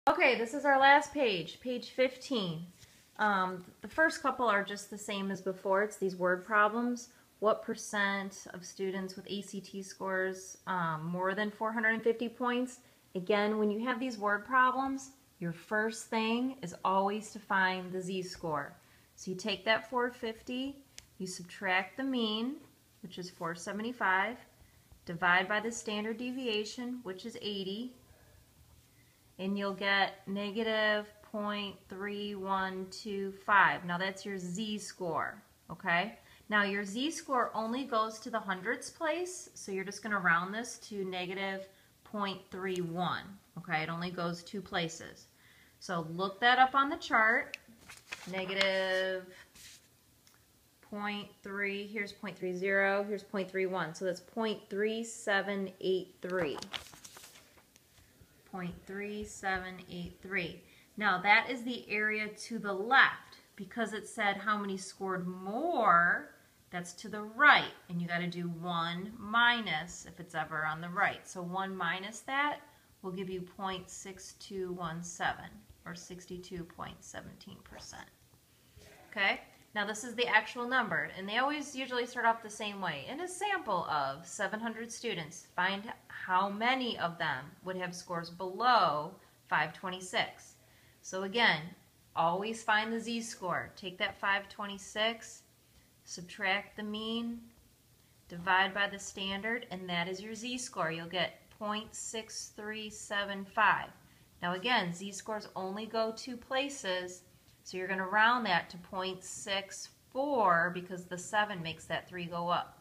Okay, this is our last page, page 15. The first couple are just the same as before. It's these word problems. What percent of students with ACT scores more than 450 points? Again, when you have these word problems, your first thing is always to find the z-score. So you take that 450, you subtract the mean, which is 475, divide by the standard deviation, which is 80, and you'll get negative 0.3125. Now that's your z-score, okay? Now your z-score only goes to the hundredths place, so you're just going to round this to negative 0.31, okay? It only goes two places. So look that up on the chart. Negative 0.3, here's 0.30, here's 0.31, so that's 0.3783. 0.3783. Now that is the area to the left. Because it said how many scored more, that's to the right. And you got to do 1 minus if it's ever on the right. So 1 minus that will give you 0.6217 or 62.17%. Okay? Now this is the actual number. And they always usually start off the same way. In a sample of 700 students, find how many of them would have scores below 526. So again, always find the z-score. Take that 526, subtract the mean, divide by the standard, and that is your z-score. You'll get 0.6375. Now again, z-scores only go two places, so you're going to round that to 0.64 because the 7 makes that 3 go up.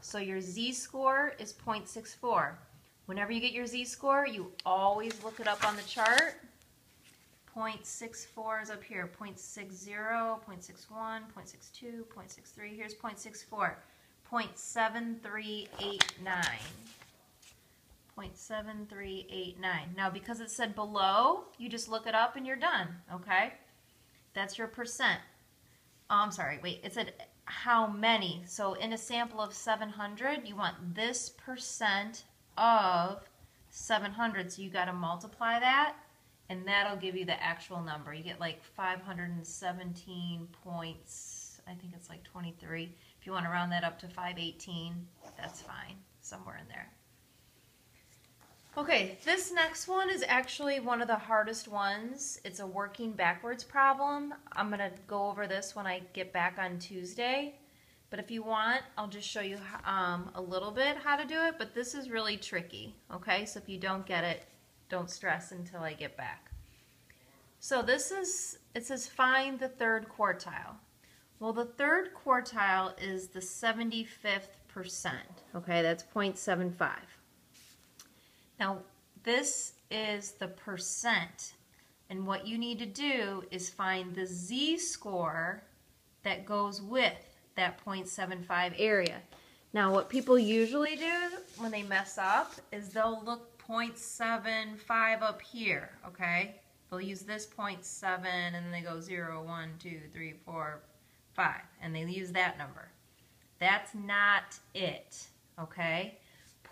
So your z-score is 0.64. Whenever you get your z-score, you always look it up on the chart. 0.64 is up here, 0.60, 0.61, 0.62, 0.63, here's 0.64, 0.7389, 0.7389. Now because it said below, you just look it up and you're done, okay? That's your percent. I'm sorry, wait, it said how many. So in a sample of 700, you want this percent of 700, so you got to multiply that. And that'll give you the actual number. You get like 517 points, I think it's like 23. If you want to round that up to 518, that's fine, somewhere in there. Okay, this next one is actually one of the hardest ones. It's a working backwards problem. I'm going to go over this when I get back on Tuesday. But if you want, I'll just show you a little bit how to do it. But this is really tricky, okay? So if you don't get it, don't stress until I get back. So this is, it says find the third quartile. Well, the third quartile is the 75th percent. Okay, that's 0.75. Now, this is the percent. And what you need to do is find the z-score that goes with that 0.75 area. Now, what people usually do when they mess up is they'll look 0.75 up here, okay? They'll use this 0.7 and then they go 0, 1, 2, 3, 4, 5, and they use that number. That's not it, okay?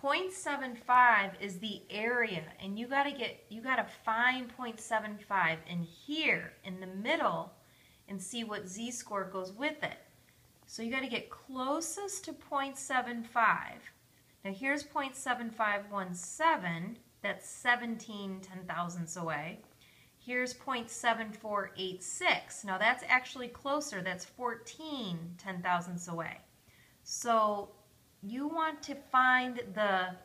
0.75 is the area, and you gotta find 0.75 in here in the middle and see what z-score goes with it. So you gotta get closest to 0.75. Now here's 0.7517, that's 17 ten-thousandths away. Here's 0.7486, now that's actually closer, that's 14 ten-thousandths away. So you want to find the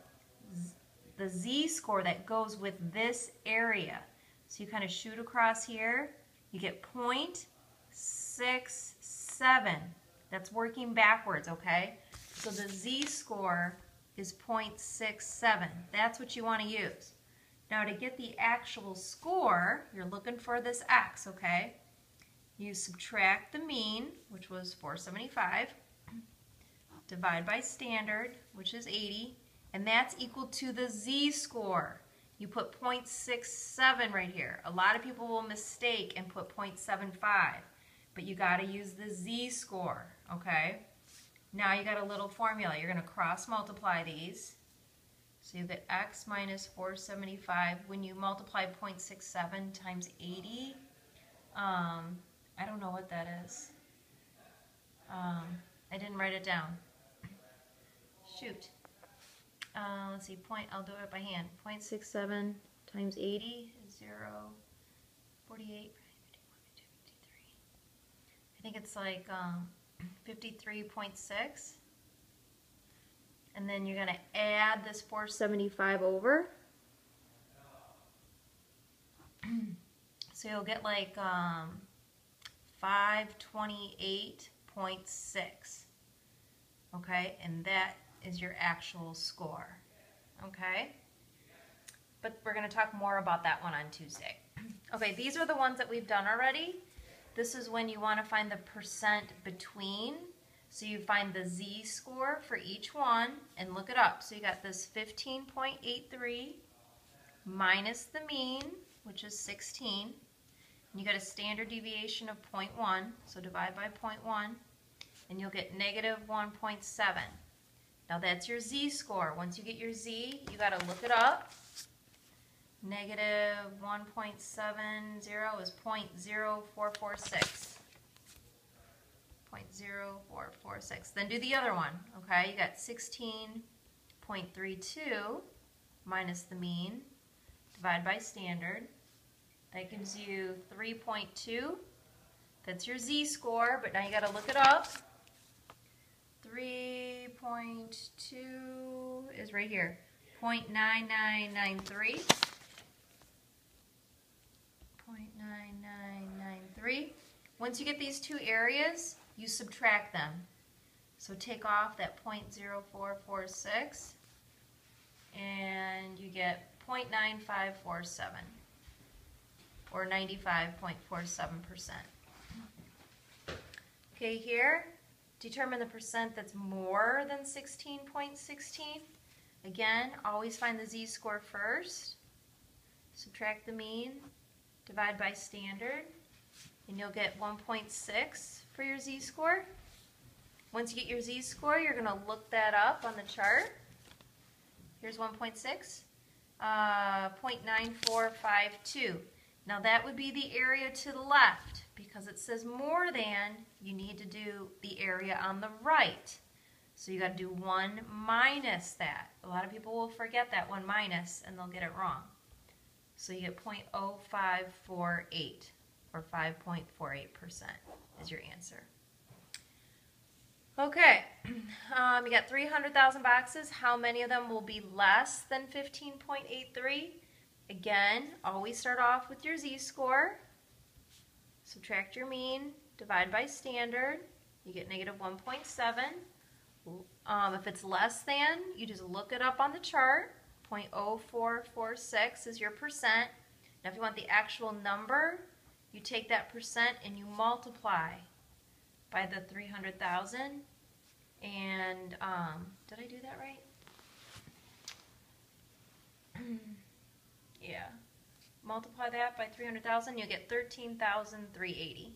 z-score that goes with this area. So you kind of shoot across here, you get 0.67. That's working backwards, okay? So the z-score is 0.67. That's what you want to use. Now to get the actual score, you're looking for this x, okay? You subtract the mean, which was 475, divide by standard, which is 80, and that's equal to the z-score. You put 0.67 right here. A lot of people will mistake and put 0.75, but you got to use the z-score, okay? Now you got a little formula. You're going to cross multiply these. So you get x minus 475. When you multiply 0.67 times 80, I don't know what that is. I didn't write it down. Shoot. Let's see, I'll do it by hand. 0.67 times 80 is 0, 48, 53. I think it's like 53.6. And then you're going to add this 475 over. So you'll get like 528.6. Okay, and that is your actual score. Okay? But we're going to talk more about that one on Tuesday. Okay, these are the ones that we've done already. This is when you want to find the percent between. So you find the z-score for each one and look it up. So you got this 15.83 minus the mean, which is 16. And you got a standard deviation of 0.1, so divide by 0.1, and you'll get negative 1.7. Now that's your z-score. Once you get your z, you got to look it up. Negative 1.70 is 0.0446. 0.0446. Then do the other one, okay? You got 16.32 minus the mean, divide by standard. That gives you 3.2. That's your z-score, but now you got to look it up. 3.2 is right here, 0.9993. 0.9993. Once you get these two areas, you subtract them. So take off that 0.0446 and you get 0.9547 or 95.47%. Okay, here, determine the percent that's more than 16.16. Again, always find the z-score first, subtract the mean, divide by standard, and you'll get 1.6 for your z-score. Once you get your z-score, you're going to look that up on the chart. Here's 1.6, 0.9452. Now that would be the area to the left. Because it says more than, you need to do the area on the right. So you got to do 1 minus that. A lot of people will forget that 1 minus and they'll get it wrong. So you get 0.0548 or 5.48% is your answer. Okay, you got 300,000 boxes. How many of them will be less than 15.83? Again, always start off with your z-score. Subtract your mean, divide by standard. You get negative 1.7. If it's less than, you just look it up on the chart. 0.0446 is your percent. Now if you want the actual number, you take that percent and you multiply by the 300,000. And did I do that right? Yeah. Multiply that by 300,000, you'll get 13,380.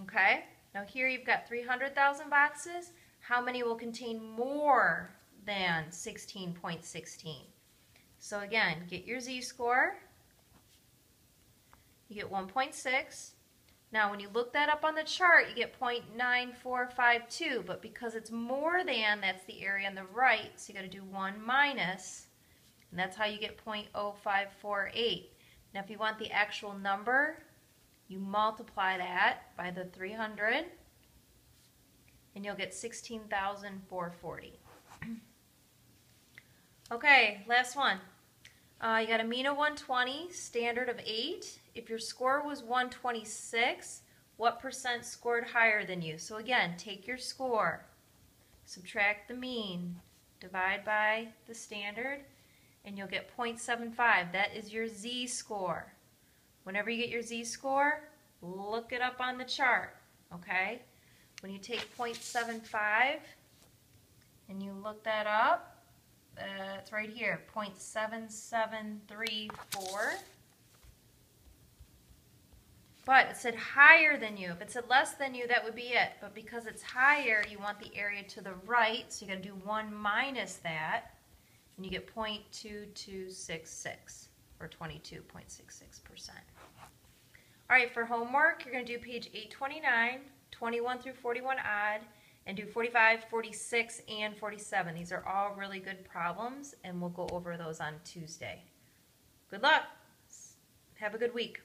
Okay? Now here you've got 300,000 boxes. How many will contain more than 16.16? So again, get your z-score. You get 1.6. Now when you look that up on the chart, you get 0.9452, but because it's more than, that's the area on the right, so you got to do 1 minus. And that's how you get 0.0548. Now if you want the actual number, you multiply that by the 300 and you'll get 16,440. Okay, last one. You got a mean of 120, standard of 8. If your score was 126, what percent scored higher than you? So again, take your score, subtract the mean, divide by the standard, and you'll get 0.75. That is your z-score. Whenever you get your z-score, look it up on the chart, okay? When you take 0.75 and you look that up, it's right here, 0.7734. But it said higher than you. If it said less than you, that would be it. But because it's higher, you want the area to the right, so you got to do 1 minus that. and you get 0.2266 or 22.66%. All right, for homework, you're going to do page 829, 21 through 41 odd, and do 45, 46, and 47. These are all really good problems, and we'll go over those on Tuesday. Good luck. Have a good week.